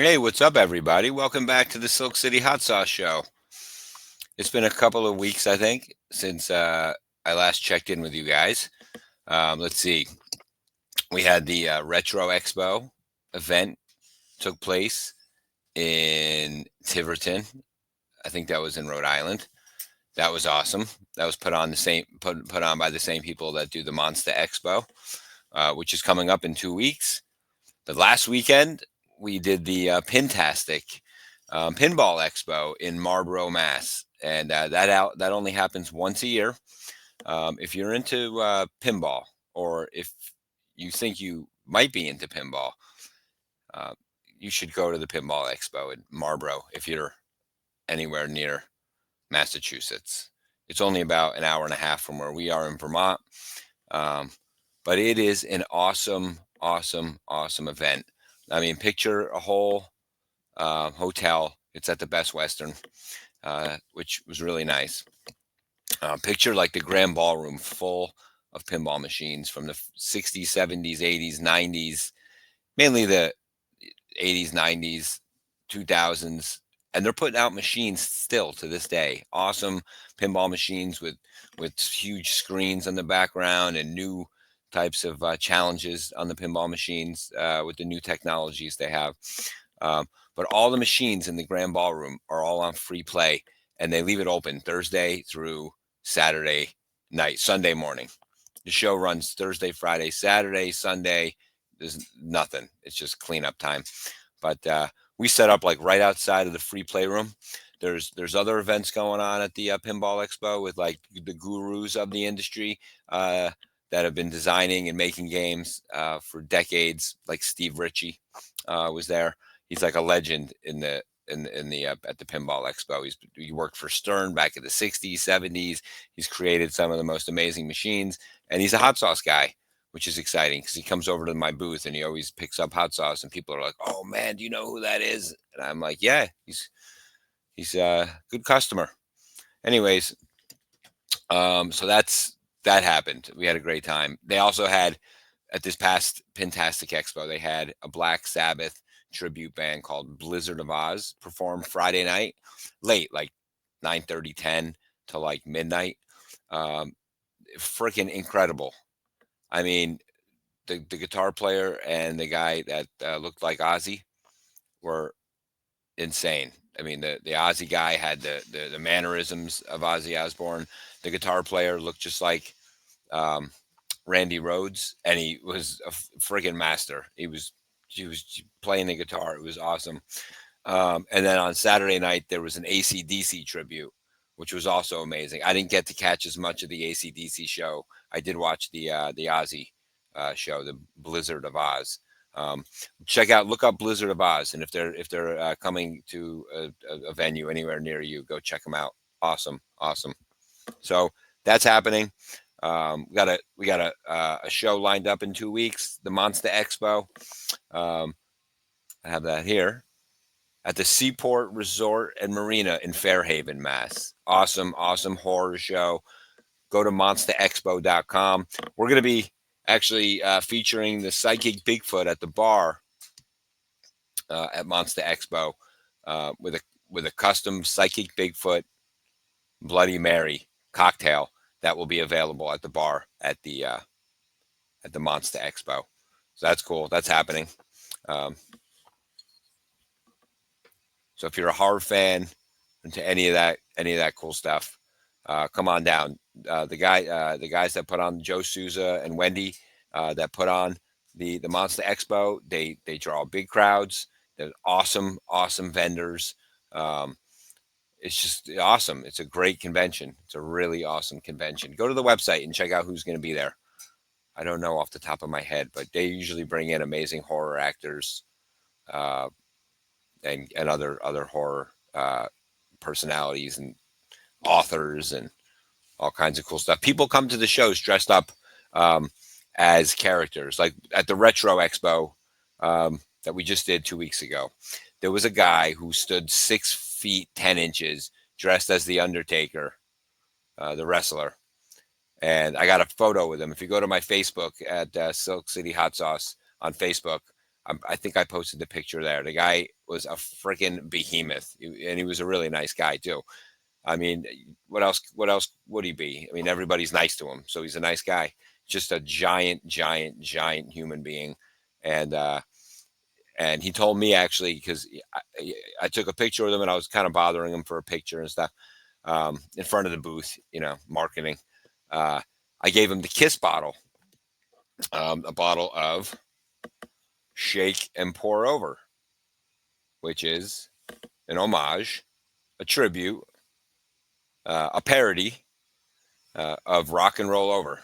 Hey, what's up, everybody? Welcome back to the Silk City Hot Sauce Show. It's been a couple of weeks, I think, since I last checked in with you guys. Let's see. We had the Retro Expo event took place in Tiverton. I think that was in Rhode Island. That was awesome. That was put on by the same people that do the Monster Expo, which is coming up in 2 weeks. But last weekend we did the Pintastic Pinball Expo in Marlborough, Mass, and that only happens once a year. If you're into pinball, or if you think you might be into pinball, uh, you should go to the Pinball Expo in Marlborough if you're anywhere near Massachusetts. It's only about an hour and a half from where we are in Vermont, um, but it is an awesome, awesome, awesome event. I mean, picture a whole hotel. It's at the Best Western, which was really nice. Picture like the Grand Ballroom full of pinball machines from the 60s, 70s, 80s, 90s, mainly the 80s, 90s, 2000s. And they're putting out machines still to this day. Awesome pinball machines with huge screens in the background and new types of challenges on the pinball machines with the new technologies they have. Um, but all the machines in the Grand Ballroom are all on free play, and they leave it open Thursday through Saturday night, Sunday morning. The show runs Thursday, Friday, Saturday, Sunday. There's nothing. It's just cleanup time. But we set up like right outside of the free playroom. There's other events going on at the Pinball Expo with like the gurus of the industry that have been designing and making games for decades. Like Steve Ritchie was there. He's like a legend in the at the Pinball Expo. He worked for Stern back in the 60s, 70s. He's created some of the most amazing machines, and he's a hot sauce guy, which is exciting because he comes over to my booth and he always picks up hot sauce, and people are like, "Oh man, do you know who that is?" And I'm like, "Yeah, he's a good customer." Anyways, so that happened. We had a great time. They also had at this past Pintastic Expo, they had a Black Sabbath tribute band called Blizzard of Oz perform Friday night, late, like 9:30, 10 to like midnight. Um, Freaking incredible. I mean, the guitar player and the guy that looked like Ozzy were insane. I mean, the Ozzy guy had the mannerisms of Ozzy Osbourne. The guitar player looked just like um, Randy Rhodes, and he was a friggin' master. He was playing the guitar. It was awesome. And then on Saturday night there was an ACDC tribute, which was also amazing. I didn't get to catch as much of the ACDC show. I did watch the Ozzy show, the Blizzard of Oz. Um, Check out, look up Blizzard of Oz, and if they're coming to a venue anywhere near you, go check them out. Awesome, awesome. So that's happening. We got a show lined up in 2 weeks, the Monster Expo. Um, I have that here at the Seaport Resort and Marina in Fairhaven, Mass. Awesome, awesome horror show. Go to monsterexpo.com. We're going to be actually featuring the Psychic Bigfoot at the bar at Monster Expo with a custom Psychic Bigfoot Bloody Mary cocktail that will be available at the bar at the Monster Expo. So that's cool. That's happening. Um, so if you're a horror fan into any of that cool stuff, come on down. The guys that put on Joe Souza and Wendy that put on the Monster Expo, they draw big crowds. They're awesome, awesome vendors. Um, it's just awesome. It's a great convention. It's a really awesome convention. Go to the website and check out who's going to be there. I don't know off the top of my head, but they usually bring in amazing horror actors uh, and other horror personalities and authors and all kinds of cool stuff. People come to the shows dressed up um, as characters, like at the Retro Expo that we just did 2 weeks ago. There was a guy who stood 6 feet 10 inches, dressed as the Undertaker, the wrestler, and I got a photo with him. If you go to my Facebook at Silk City Hot Sauce on Facebook, I think I posted the picture there. The guy was a freaking behemoth, and he was a really nice guy too. I mean, what else? What else would he be? I mean, everybody's nice to him, so he's a nice guy. Just a giant, giant, giant human being, and and he told me actually because I took a picture with him and I was kind of bothering him for a picture and stuff in front of the booth, marketing. Uh, I gave him the Kiss bottle, a bottle of Shake and Pour Over, which is an homage, a tribute, a parody of Rock and Roll Over,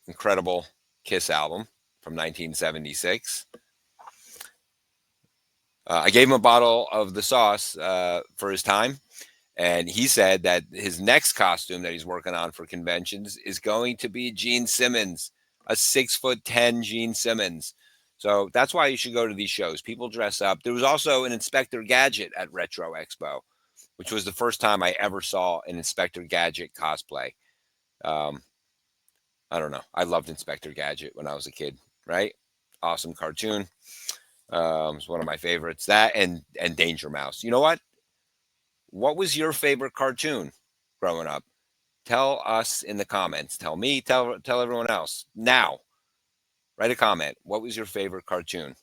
incredible Kiss album from 1976. I gave him a bottle of the sauce for his time. And he said that his next costume that he's working on for conventions is going to be Gene Simmons, a 6'10" Gene Simmons. So that's why you should go to these shows. People dress up. There was also an Inspector Gadget at Retro Expo, which was the first time I ever saw an Inspector Gadget cosplay. Um, I don't know. I loved Inspector Gadget when I was a kid, right? Awesome cartoon. It's one of my favorites. That and Danger Mouse. You know what? What was your favorite cartoon growing up? Tell us in the comments. Tell me, tell everyone else. Now, write a comment. What was your favorite cartoon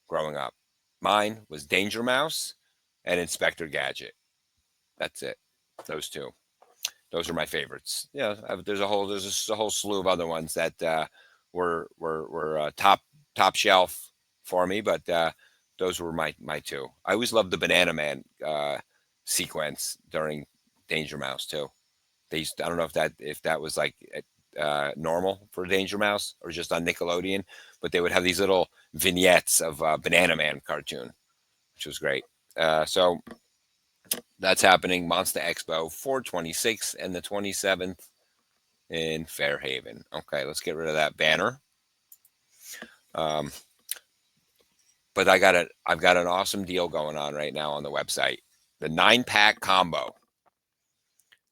growing up? Mine was Danger Mouse and Inspector Gadget. That's it. Those two. Those are my favorites. Yeah, there's a whole slew of other ones that were top shelf for me, but those were my two. I always loved the Banana Man sequence during Danger Mouse too. I don't know if that was like normal for Danger Mouse or just on Nickelodeon, but they would have these little vignettes of Banana Man cartoon, which was great. So that's happening, Monster Expo 426 and the 27th in Fairhaven. Okay, let's get rid of that banner. But I've got an awesome deal going on right now on the website. The 9-pack combo.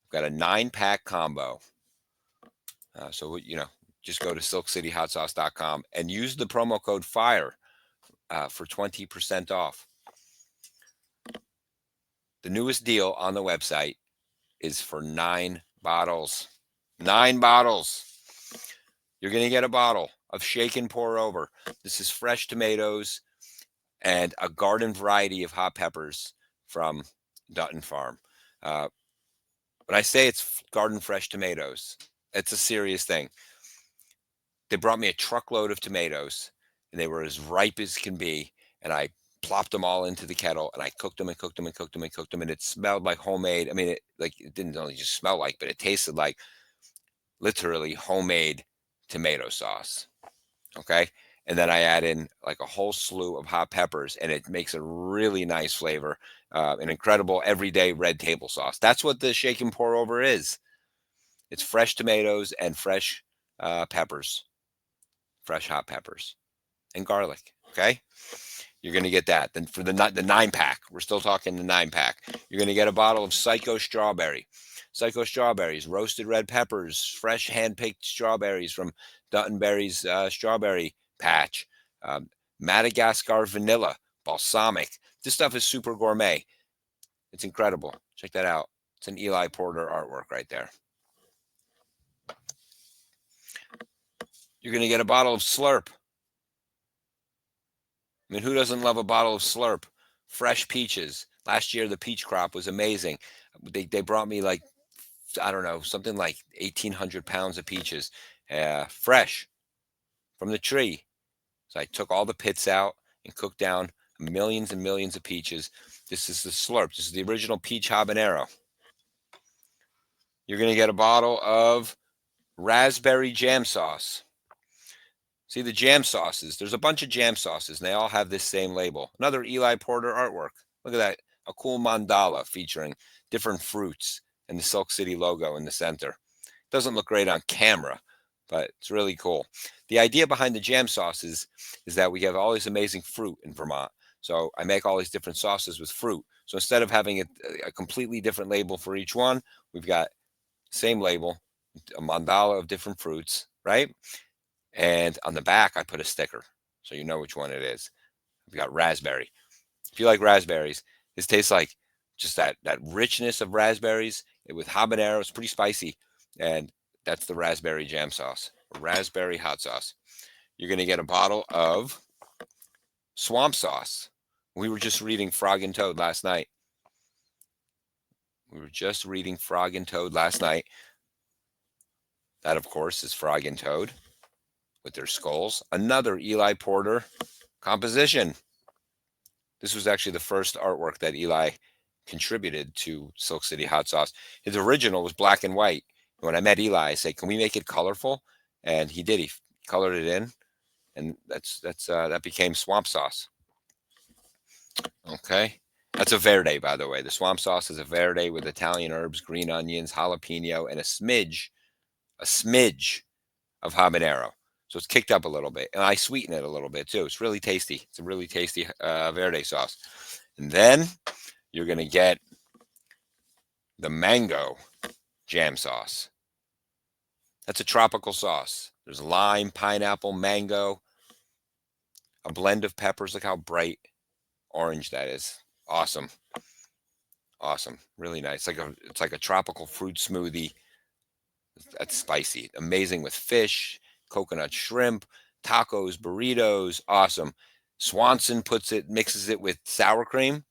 I've got a 9-pack combo. So just go to silkcityhotsauce.com and use the promo code FIRE for 20% off. The newest deal on the website is for 9 bottles. 9 bottles. You're going to get a bottle of Shake and Pour Over. This is fresh tomatoes and a garden variety of hot peppers from Dutton Farm. When I say it's garden fresh tomatoes, it's a serious thing. They brought me a truckload of tomatoes, and they were as ripe as can be, and I plopped them all into the kettle, and I cooked them and cooked them and cooked them and cooked them, and it smelled like homemade. I mean, it didn't only just smell like, but it tasted like literally homemade tomato sauce. Okay. And then I add in like a whole slew of hot peppers, and it makes a really nice flavor, an incredible everyday red table sauce. That's what the Shake and Pour Over is. It's fresh tomatoes and fresh peppers, fresh hot peppers and garlic. Okay. You're going to get that. Then for the 9-pack, we're still talking the 9-pack. You're going to get a bottle of Psycho Strawberry. Psycho Strawberries, roasted red peppers, fresh hand-picked strawberries from Dutton Berry's strawberry patch, Madagascar vanilla, balsamic. This stuff is super gourmet. It's incredible. Check that out. It's an Eli Porter artwork right there. You're going to get a bottle of Slurp. I mean, who doesn't love a bottle of Slurp? Fresh peaches. Last year, the peach crop was amazing. They brought me like, I don't know, something like 1,800 pounds of peaches, fresh from the tree. So I took all the pits out and cooked down millions and millions of peaches. This is the Slurp. This is the original peach habanero. You're going to get a bottle of raspberry jam sauce. See the jam sauces. There's a bunch of jam sauces, and they all have this same label. Another Eli Porter artwork. Look at that. A cool mandala featuring different fruits and the Silk City logo in the center. Doesn't look great on camera, but it's really cool. The idea behind the jam sauces is that we have all this amazing fruit in Vermont. So I make all these different sauces with fruit. So instead of having a completely different label for each one, we've got same label, a mandala of different fruits, right? And on the back, I put a sticker so you know which one it is. We've got raspberry. If you like raspberries, this tastes like just that richness of raspberries with habanero. It's pretty spicy, and that's the raspberry jam sauce, raspberry hot sauce. You're gonna get a bottle of swamp sauce. We were just reading Frog and Toad last night. That, of course, is Frog and Toad with their skulls. Another Eli Porter composition. This was actually the first artwork that Eli contributed to Silk City Hot Sauce. His original was black and white. When I met Eli, I said, "Can we make it colorful?" And he did. He colored it in, and that became swamp sauce. Okay, that's a verde, by the way. The swamp sauce is a verde with Italian herbs, green onions, jalapeno, and a smidge of habanero. So it's kicked up a little bit, and I sweeten it a little bit too. It's really tasty. It's a really tasty verde sauce. And then you're gonna get the mango jam sauce. That's a tropical sauce. There's lime, pineapple, mango, a blend of peppers. Look how bright orange that is. Awesome. Awesome. Really nice. It's like a tropical fruit smoothie. That's spicy. Amazing with fish, coconut shrimp, tacos, burritos. Awesome. Swanson mixes it with sour cream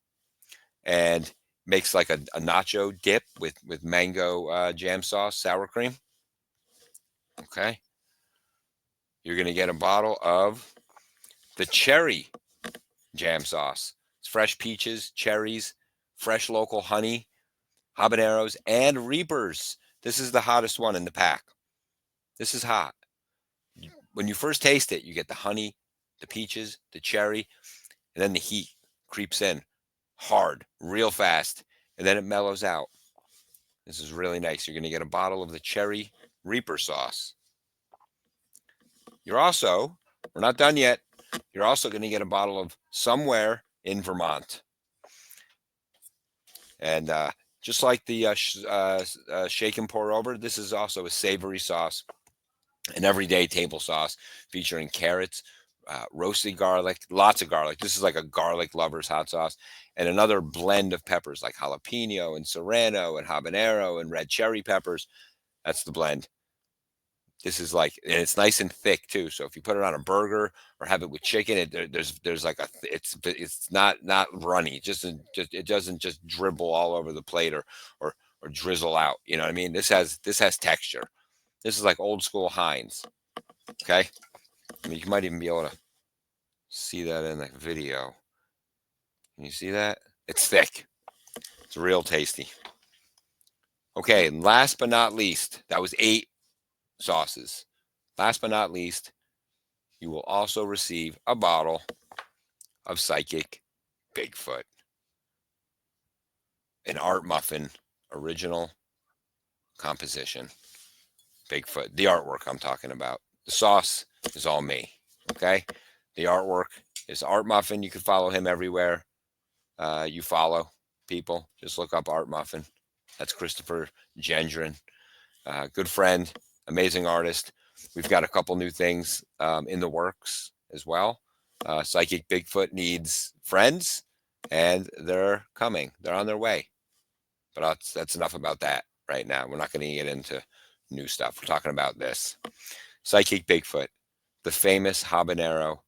and makes like a nacho dip with mango jam sauce, sour cream. Okay. You're going to get a bottle of the cherry jam sauce. It's fresh peaches, cherries, fresh local honey, habaneros, and reapers. This is the hottest one in the pack. This is hot. When you first taste it, you get the honey, the peaches, the cherry, and then the heat creeps in hard, real fast, and then it mellows out. This is really nice. You're going to get a bottle of the cherry reaper sauce. We're not done yet. You're also going to get a bottle of Somewhere in Vermont. And just like the shake and pour over, this is also a savory sauce, an everyday table sauce featuring carrots, roasted garlic, lots of garlic. This is like a garlic lover's hot sauce, and another blend of peppers like jalapeno and serrano and habanero and red cherry peppers. That's the blend. This is like, and it's nice and thick too. So if you put it on a burger or have it with chicken, there's like it's not runny. It doesn't just dribble all over the plate or drizzle out. You know what I mean? This has texture. This is like old school Heinz. Okay, I mean you might even be able to see that in the video. Can you see that? It's thick. It's real tasty. Okay, and last but not least, that was 8 sauces. Last but not least, you will also receive a bottle of Psychic Bigfoot, an art muffin original composition. Bigfoot, the artwork I'm talking about. The sauce is all me. Okay, the artwork is Art Muffin. You can follow him everywhere. You follow people. Just look up Art Muffin. That's Christopher Gendron. Good friend, amazing artist. We've got a couple new things in the works as well. Psychic Bigfoot needs friends, and they're coming. They're on their way. But that's enough about that right now. We're not going to get into new stuff. We're talking about this. Psychic Bigfoot, the famous habanero,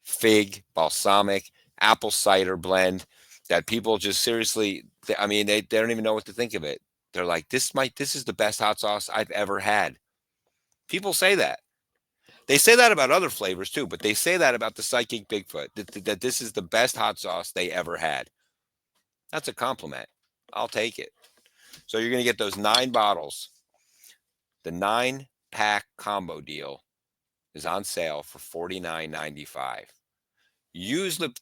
fig, balsamic, apple cider blend that people just seriously, they don't even know what to think of it. They're like, this is the best hot sauce I've ever had. People say that. They say that about other flavors too, but they say that about the Psychic Bigfoot, that this is the best hot sauce they ever had. That's a compliment. I'll take it. So you're going to get those 9 bottles. The 9-pack combo deal is on sale for $49.95. Use the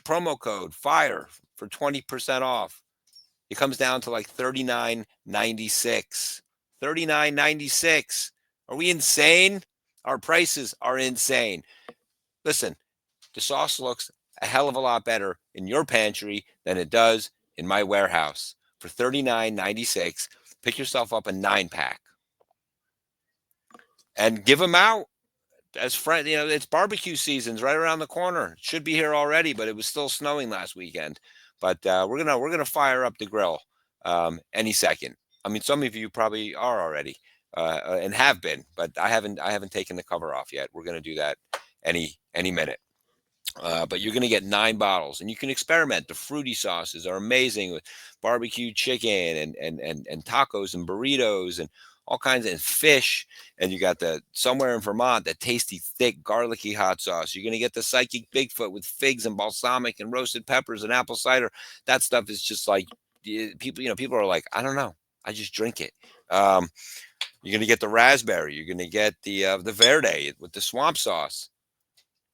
promo code FIRE for 20% off. It comes down to like $39.96. $39.96. Are we insane? Our prices are insane. Listen, the sauce looks a hell of a lot better in your pantry than it does in my warehouse. For $39.96, pick yourself up a 9-pack and give them out. as friend, it's barbecue season's right around the corner. It should be here already, but it was still snowing last weekend. But we're gonna fire up the grill any second. I mean, some of you probably are already and have been, but I haven't taken the cover off yet. We're gonna do that any minute. But you're going to get 9 bottles, and you can experiment. The fruity sauces are amazing with barbecue chicken and tacos and burritos and all kinds of and fish. And you got the somewhere in Vermont that tasty, thick, garlicky hot sauce. You're going to get the psychic Bigfoot with figs and balsamic and roasted peppers and apple cider. That stuff is just like people. People are like, I don't know, I just drink it. Um, you're going to get the raspberry. You're going to get the verde with the swamp sauce,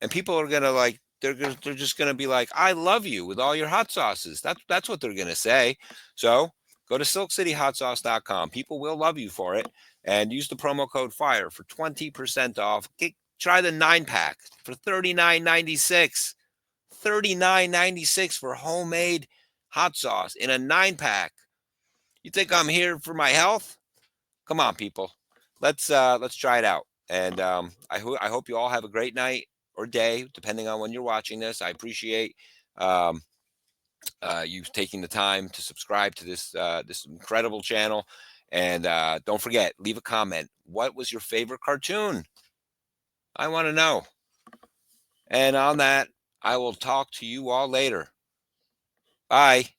and people are gonna like they're just gonna be like, I love you with all your hot sauces. That's what they're gonna say. So go to silkcityhotsauce.com. People will love you for it, and use the promo code FIRE for 20% off. Try the 9 pack for $39.96. $39.96 for homemade hot sauce in a 9 pack. You think I'm here for my health? Come on, people. Let's try it out. And I hope you all have a great night or day, depending on when you're watching this. I appreciate um, you taking the time to subscribe to this incredible channel. And don't forget, leave a comment. What was your favorite cartoon? I want to know. And on that, I will talk to you all later. Bye.